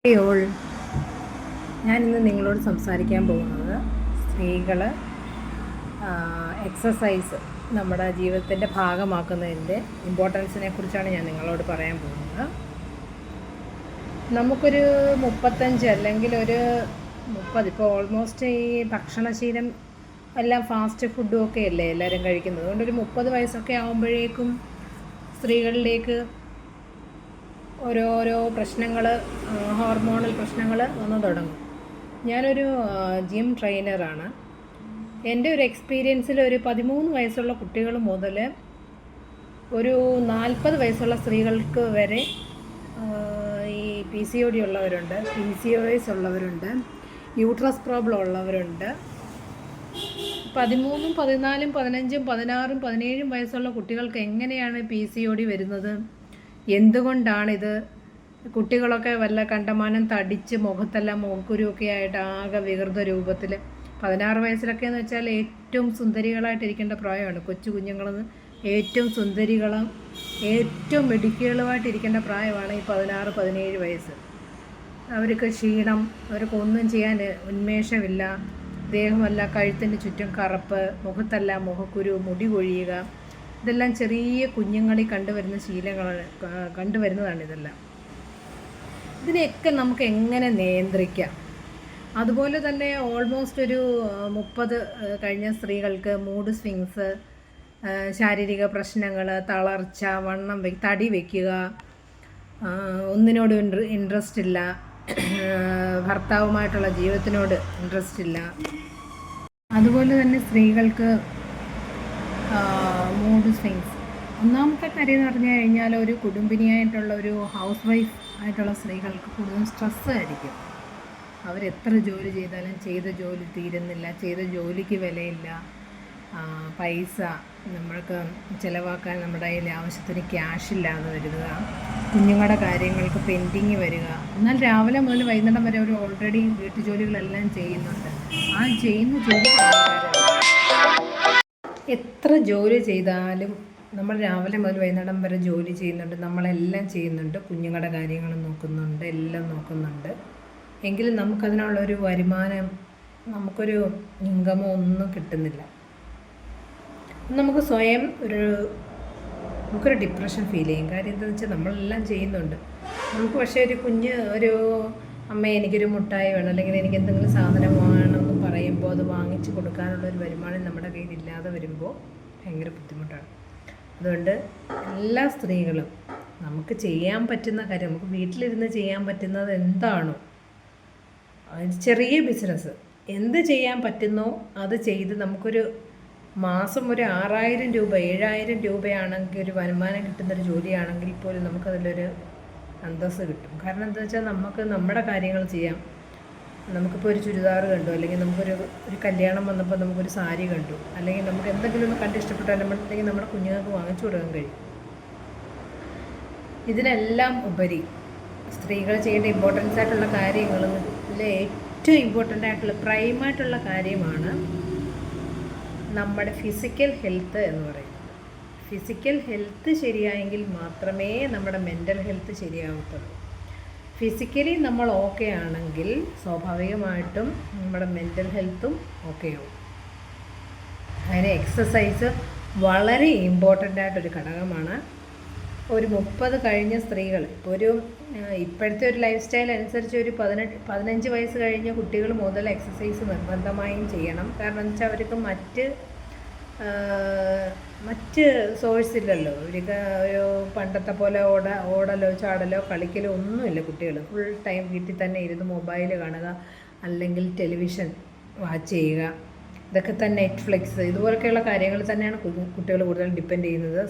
ഹേ all, ഞാനിന്ന് നിങ്ങളോട് സംസാരിക്കാൻ പോകുന്നത് സ്ത്രീകൾ എക്സസൈസ് നമ്മുടെ ജീവിതത്തിൻ്റെ ഭാഗമാക്കുന്നതിൻ്റെ ഇമ്പോർട്ടൻസിനെ കുറിച്ചാണ് ഞാൻ നിങ്ങളോട് പറയാൻ പോകുന്നത്. നമുക്കൊരു 35 അല്ലെങ്കിൽ ഒരു 30, ഇപ്പോൾ ഓൾമോസ്റ്റ് ഈ ഭക്ഷണശീലം എല്ലാം ഫാസ്റ്റ് ഫുഡും ഒക്കെ അല്ലേ എല്ലാവരും കഴിക്കുന്നത്. അതുകൊണ്ട് ഒരു 30 വയസ്സൊക്കെ ആകുമ്പോഴേക്കും സ്ത്രീകളിലേക്ക് ഓരോരോ പ്രശ്നങ്ങൾ, ഹോർമോണൽ പ്രശ്നങ്ങൾ വന്നു തുടങ്ങും. ഞാനൊരു ജിം ട്രെയിനറാണ്. എൻ്റെ ഒരു എക്സ്പീരിയൻസിൽ ഒരു 13 വയസ്സുള്ള കുട്ടികൾ മുതൽ ഒരു 40 വയസ്സുള്ള സ്ത്രീകൾക്ക് വരെ ഈ PCOD ഉള്ളവരുണ്ട്, PCOS ഉള്ളവരുണ്ട്, യൂട്രസ് പ്രോബ്ലം ഉള്ളവരുണ്ട്. 13, 14, 15, 16, 17 വയസ്സുള്ള കുട്ടികൾക്ക് എങ്ങനെയാണ് PCOD വരുന്നത്? എന്തുകൊണ്ടാണിത്? കുട്ടികളൊക്കെ വല്ല കണ്ടമാനം തടിച്ച് മുഖത്തെല്ലാം മുഖക്കുരുവൊക്കെ ആയിട്ട് ആകെ വികൃത രൂപത്തിൽ. 16 വയസ്സിലൊക്കെ എന്ന് വെച്ചാൽ ഏറ്റവും സുന്ദരികളായിട്ടിരിക്കേണ്ട പ്രായമാണ്. കൊച്ചു കുഞ്ഞുങ്ങളെന്ന് ഏറ്റവും സുന്ദരികളും ഏറ്റവും മിടുക്കികളുമായിട്ടിരിക്കേണ്ട പ്രായമാണ് ഈ 16, 17 വയസ്സ്. അവർക്ക് ക്ഷീണം, അവർക്ക് ഒന്നും ചെയ്യാൻ ഉന്മേഷമില്ല, ദേഹമല്ല കഴുത്തിന് ചുറ്റും കറുപ്പ്, മുഖത്തെല്ലാം മുഖക്കുരു, മുടി കൊഴിയുക, ഇതെല്ലാം ചെറിയ കുഞ്ഞുങ്ങളിൽ കണ്ടുവരുന്നതാണ് ഇതെല്ലാം. ഇതിനെയൊക്കെ നമുക്ക് എങ്ങനെ നിയന്ത്രിക്കാം? അതുപോലെ തന്നെ ഓൾമോസ്റ്റ് ഒരു 30 കഴിഞ്ഞ സ്ത്രീകൾക്ക് മൂഡ് സ്വിങ്സ്, ശാരീരിക പ്രശ്നങ്ങൾ, തളർച്ച, തടി വയ്ക്കുക, ഒന്നിനോട് ഇൻട്രസ്റ്റ് ഇല്ല, ഭർത്താവുമായിട്ടുള്ള ജീവിതത്തിനോട് ഇൻട്രസ്റ്റ് ഇല്ല. അതുപോലെ തന്നെ സ്ത്രീകൾക്ക് മൂഡ് സ്വിങ്സ്. ഒന്നാമത്തെ കാര്യം എന്ന് പറഞ്ഞു കഴിഞ്ഞാൽ ഒരു കുടുംബിനിയായിട്ടുള്ള ഒരു ഹൗസ് വൈഫ് ആയിട്ടുള്ള സ്ത്രീകൾക്ക് കൂടുതൽ സ്ട്രെസ്സ് ആയിരിക്കും. അവരെത്ര ജോലി ചെയ്താലും ചെയ്ത ജോലി തീരുന്നില്ല, ചെയ്ത ജോലിക്ക് വിലയില്ല, പൈസ നമ്മൾക്ക് ചിലവാക്കാൻ നമ്മുടെ കയ്യിൽ ആവശ്യത്തിന് ക്യാഷ് ഇല്ലാതെ വരിക, കുഞ്ഞുങ്ങളുടെ കാര്യങ്ങൾക്ക് പെൻഡിങ് വരിക. എന്നാൽ രാവിലെ മുതൽ വൈകുന്നേരം വരെ അവർ ഓൾറെഡി വീട്ടുജോലികളെല്ലാം ചെയ്യുന്നുണ്ട്. ആ ചെയ്യുന്ന ജോലി എത്ര ജോലി ചെയ്താലും നമ്മൾ രാവിലെ മുതൽ വൈകുന്നേരം വരെ ജോലി ചെയ്യുന്നുണ്ട്, നമ്മളെല്ലാം ചെയ്യുന്നുണ്ട്, കുഞ്ഞുങ്ങളുടെ കാര്യങ്ങൾ നോക്കുന്നുണ്ട്, എല്ലാം നോക്കുന്നുണ്ട്. എങ്കിലും നമുക്കതിനുള്ളൊരു വരുമാനം, നമുക്കൊരു ഇൻകമോ ഒന്നും കിട്ടുന്നില്ല. നമുക്ക് സ്വയം നമുക്കൊരു ഡിപ്രഷൻ ഫീൽ ചെയ്യും. കാര്യം എന്താണെന്ന് വെച്ചാൽ നമ്മളെല്ലാം ചെയ്യുന്നുണ്ട്. നമുക്ക് പക്ഷേ ഒരു അമ്മ എനിക്കൊരു മുട്ടായി വേണം, അല്ലെങ്കിൽ എനിക്ക് എന്തെങ്കിലും സാധനം വേണമെന്ന് പറയുമ്പോൾ അത് വാങ്ങിച്ച് കൊടുക്കാനുള്ളൊരു വരുമാനം നമ്മുടെ കയ്യിലില്ലാതെ വരുമ്പോൾ ഭയങ്കര ബുദ്ധിമുട്ടാണ്. അതുകൊണ്ട് എല്ലാ സ്ത്രീകളും നമുക്ക് ചെയ്യാൻ പറ്റുന്ന കാര്യം, നമുക്ക് വീട്ടിലിരുന്ന് ചെയ്യാൻ പറ്റുന്നത് എന്താണോ, ചെറിയ ബിസിനസ് എന്ത് ചെയ്യാൻ പറ്റുന്നോ അത് ചെയ്ത് നമുക്കൊരു മാസം ഒരു 6000 രൂപ 7000 രൂപയാണെങ്കിൽ ഒരു വരുമാനം കിട്ടുന്നൊരു ജോലിയാണെങ്കിൽ പോലും നമുക്കതിലൊരു അന്തസ്സ് കിട്ടും. കാരണം എന്താ വെച്ചാൽ നമുക്ക് നമ്മുടെ കാര്യങ്ങൾ ചെയ്യാം. നമുക്കിപ്പോൾ ഒരു ചുരിദാർ കണ്ടു, അല്ലെങ്കിൽ നമുക്കൊരു കല്യാണം വന്നപ്പോൾ നമുക്കൊരു സാരി കണ്ടു, അല്ലെങ്കിൽ നമുക്ക് എന്തെങ്കിലും ഒന്ന് കണ്ട് ഇഷ്ടപ്പെട്ടാൽ അല്ലെങ്കിൽ നമ്മുടെ കുഞ്ഞുങ്ങൾക്ക് വാങ്ങിച്ചു കൊടുക്കാൻ കഴിയും. ഇതിനെല്ലാം ഉപരി സ്ത്രീകൾ ചെയ്യേണ്ട ഇമ്പോർട്ടൻസ് ആയിട്ടുള്ള കാര്യങ്ങളിൽ ഏറ്റവും ഇമ്പോർട്ടൻ്റ് ആയിട്ടുള്ള പ്രൈമായിട്ടുള്ള കാര്യമാണ് നമ്മുടെ ഫിസിക്കൽ ഹെൽത്ത് എന്ന് പറയുന്നത്. ഫിസിക്കൽ ഹെൽത്ത് ശരിയായെങ്കിൽ മാത്രമേ നമ്മുടെ മെൻ്റൽ ഹെൽത്ത് ശരിയാവത്തുള്ളൂ. ഫിസിക്കലി നമ്മൾ ഓക്കെ ആണെങ്കിൽ സ്വാഭാവികമായിട്ടും നമ്മുടെ മെൻ്റൽ ഹെൽത്തും ഓക്കെ ആവും. അതിന് എക്സസൈസ് വളരെ ഇമ്പോർട്ടൻ്റ് ആയിട്ടൊരു ഘടകമാണ്. ഒരു 30 കഴിഞ്ഞ സ്ത്രീകൾ, ഇപ്പോൾ ഇപ്പോഴത്തെ ഒരു ലൈഫ് സ്റ്റൈൽ അനുസരിച്ച് ഒരു 15 വയസ്സ് കഴിഞ്ഞ കുട്ടികൾ മുതൽ എക്സസൈസ് നിർബന്ധമായും ചെയ്യണം. കാരണം എന്ന് വെച്ചാൽ അവർക്ക് മറ്റ് സോഴ്സ് ഇല്ലല്ലോ. അവർക്ക് ഒരു പണ്ടത്തെ പോലെ ഓടലോ ചാടലോ കളിക്കലോ ഒന്നുമില്ല. കുട്ടികൾ ഫുൾ ടൈം വീട്ടിൽ തന്നെ ഇരുന്ന് മൊബൈൽ കാണുക, അല്ലെങ്കിൽ ടെലിവിഷൻ വാച്ച് ചെയ്യുക, ഇതൊക്കെ തന്നെ നെറ്റ്ഫ്ലിക്സ്, ഇതുപോലൊക്കെയുള്ള കാര്യങ്ങൾ തന്നെയാണ് കുട്ടികൾ കൂടുതൽ ഡിപ്പെൻഡ് ചെയ്യുന്നത്.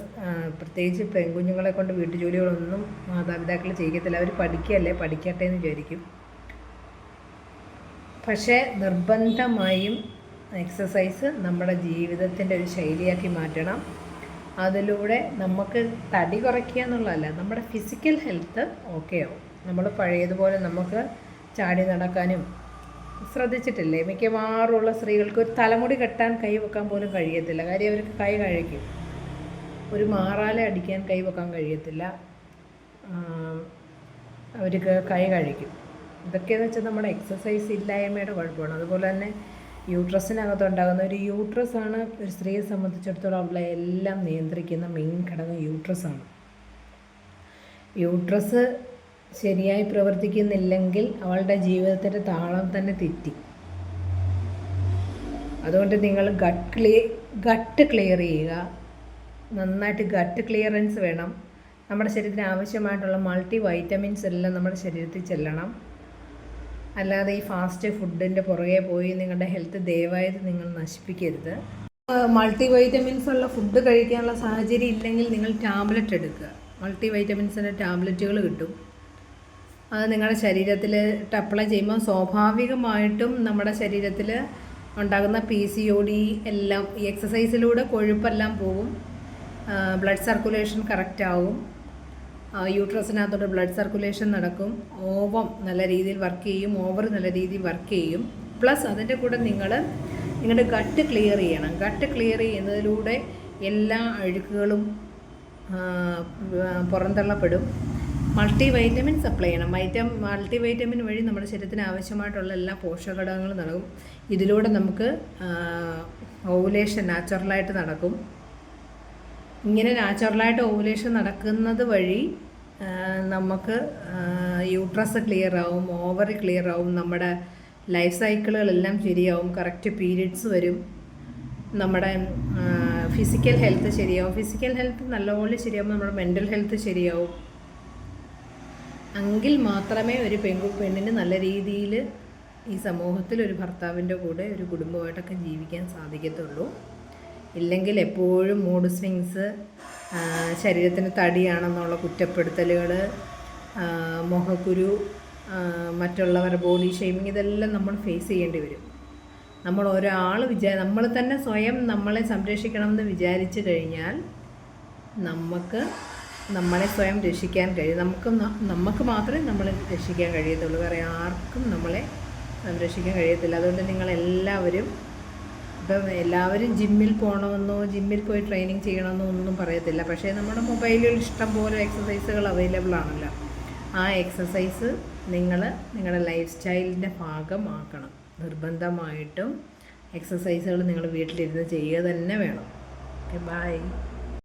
പ്രത്യേകിച്ച് പെൺകുഞ്ഞുങ്ങളെ കൊണ്ട് വീട്ടുജോലികളൊന്നും മാതാപിതാക്കൾ ചെയ്യത്തില്ല. അവർ പഠിക്കട്ടെ എന്ന് വിചാരിക്കും. പക്ഷേ നിർബന്ധമായും എക്സസൈസ് നമ്മുടെ ജീവിതത്തിൻ്റെ ഒരു ശൈലിയാക്കി മാറ്റണം. അതിലൂടെ നമുക്ക് തടി കുറയ്ക്കുക എന്നുള്ളതല്ല, നമ്മുടെ ഫിസിക്കൽ ഹെൽത്ത് ഓക്കെ ആവും. നമ്മൾ പഴയതുപോലെ നമുക്ക് ചാടി നടക്കാനും ശ്രദ്ധിച്ചിട്ടില്ലേ? മിക്കവാറുമുള്ള സ്ത്രീകൾക്ക് ഒരു തലമുടി കെട്ടാൻ കൈ വെക്കാൻ പോലും കഴിയത്തില്ല. കാര്യം അവർക്ക് കൈ കഴിക്കും. ഒരു മാറാല അടിക്കാൻ കൈ വെക്കാൻ കഴിയത്തില്ല, അവർക്ക് കൈ കഴിക്കും. ഇതൊക്കെയെന്ന് വെച്ചാൽ നമ്മുടെ എക്സസൈസ് ഇല്ലായ്മയുടെ കുഴപ്പമാണ്. അതുപോലെ തന്നെ യൂട്രസിനകത്തുണ്ടാകുന്ന ഒരു യൂട്രസാണ് ഒരു സ്ത്രീയെ സംബന്ധിച്ചിടത്തോളം അവളെ എല്ലാം നിയന്ത്രിക്കുന്ന മെയിൻ ഘടകം യൂട്രസാണ്. യൂട്രസ് ശരിയായി പ്രവർത്തിക്കുന്നില്ലെങ്കിൽ അവളുടെ ജീവിതത്തിൻ്റെ താളം തന്നെ തെറ്റി. അതുകൊണ്ട് നിങ്ങൾ ഗട്ട് ക്ലിയർ ചെയ്യുക. നന്നായിട്ട് ഗട്ട് ക്ലിയറൻസ് വേണം. നമ്മുടെ ശരീരത്തിന് ആവശ്യമായിട്ടുള്ള മൾട്ടി വൈറ്റമിൻസ് എല്ലാം നമ്മുടെ ശരീരത്തിൽ ചെല്ലണം. അല്ലാതെ ഈ ഫാസ്റ്റ് ഫുഡിൻ്റെ പുറകെ പോയി നിങ്ങളുടെ ഹെൽത്ത് ദയവായത് നിങ്ങൾ നശിപ്പിക്കരുത്. മൾട്ടി വൈറ്റമിൻസ് ഉള്ള ഫുഡ് കഴിക്കാനുള്ള സാഹചര്യം ഇല്ലെങ്കിൽ നിങ്ങൾ ടാബ്ലറ്റ് എടുക്കുക. മൾട്ടി വൈറ്റമിൻസിൻ്റെ ടാബ്ലറ്റുകൾ കിട്ടും. അത് നിങ്ങളുടെ ശരീരത്തിൽ അപ്ലൈ ചെയ്യുമ്പോൾ സ്വാഭാവികമായിട്ടും നമ്മുടെ ശരീരത്തിൽ ഉണ്ടാകുന്ന PCOD എല്ലാം ഈ എക്സസൈസിലൂടെ കൊഴുപ്പെല്ലാം പോകും. ബ്ലഡ് സർക്കുലേഷൻ കറക്റ്റ് ആവും. യൂട്രസിനകത്തോട്ട് ബ്ലഡ് സർക്കുലേഷൻ നടക്കും. ഓവം നല്ല രീതിയിൽ വർക്ക് ചെയ്യും. ഓവർ നല്ല രീതിയിൽ വർക്ക് ചെയ്യും. പ്ലസ് അതിൻ്റെ കൂടെ നിങ്ങളുടെ ഗട്ട് ക്ലിയർ ചെയ്യണം. ഗട്ട് ക്ലിയർ ചെയ്യുന്നതിലൂടെ എല്ലാ അഴുക്കുകളും പുറന്തള്ളപ്പെടും. മൾട്ടി വൈറ്റമിൻ സപ്ലൈ ചെയ്യണം. മൾട്ടി വൈറ്റമിൻ വഴി നമ്മുടെ ശരീരത്തിന് ആവശ്യമായിട്ടുള്ള എല്ലാ പോഷകഘടകങ്ങളും നടക്കും. ഇതിലൂടെ നമുക്ക് ഓവുലേഷൻ നാച്ചുറലായിട്ട് നടക്കും. ഇങ്ങനെ നാച്ചുറലായിട്ട് ഓവുലേഷൻ നടക്കുന്നത് വഴി നമുക്ക് യൂട്രസ് ക്ലിയർ ആവും, ഓവറി ക്ലിയർ ആവും, നമ്മുടെ ലൈഫ് സൈക്കിളുകളെല്ലാം ശരിയാവും, കറക്റ്റ് പീരിയഡ്സ് വരും, നമ്മുടെ ഫിസിക്കൽ ഹെൽത്ത് ശരിയാവും. ഫിസിക്കൽ ഹെൽത്ത് നല്ലപോലെ ശരിയാവും, നമ്മുടെ മെൻ്റൽ ഹെൽത്ത് ശരിയാവും. എങ്കിൽ മാത്രമേ ഒരു പെണ്ണിന് നല്ല രീതിയിൽ ഈ സമൂഹത്തിൽ ഒരു ഭർത്താവിൻ്റെ കൂടെ ഒരു കുടുംബമായിട്ടൊക്കെ ജീവിക്കാൻ സാധിക്കത്തുള്ളൂ. ഇല്ലെങ്കിൽ എപ്പോഴും മൂഡ് സ്വിങ്സ്, ശരീരത്തിന് തടിയാണെന്നുള്ള കുറ്റപ്പെടുത്തലുകൾ, മുഖക്കുരു, മറ്റുള്ളവരുടെ ബോഡി ഷെയ്മിങ്, ഇതെല്ലാം നമ്മൾ ഫേസ് ചെയ്യേണ്ടി വരും. നമ്മൾ തന്നെ സ്വയം നമ്മളെ സംരക്ഷിക്കണമെന്ന് വിചാരിച്ചു കഴിഞ്ഞാൽ നമ്മളെ സ്വയം രക്ഷിക്കാൻ കഴിയും. നമുക്ക് മാത്രമേ നമ്മളെ രക്ഷിക്കാൻ കഴിയത്തുള്ളൂ. വേറെ ആർക്കും നമ്മളെ സംരക്ഷിക്കാൻ കഴിയത്തില്ല. അതുകൊണ്ട് നിങ്ങളെല്ലാവരും എല്ലാവരും ജിമ്മിൽ പോകണമെന്നോ ജിമ്മിൽ പോയി ട്രെയിനിങ് ചെയ്യണമെന്നോ ഒന്നും പറയത്തില്ല. പക്ഷേ നമ്മുടെ മൊബൈലിൽ ഇഷ്ടം പോലെ എക്സസൈസുകൾ അവൈലബിൾ ആണല്ലോ. ആ എക്സസൈസ് നിങ്ങളുടെ ലൈഫ് സ്റ്റൈലിൻ്റെ ഭാഗമാക്കണം. നിർബന്ധമായിട്ടും എക്സസൈസുകൾ നിങ്ങൾ വീട്ടിലിരുന്ന് ചെയ്യുക തന്നെ വേണം. Okay, by.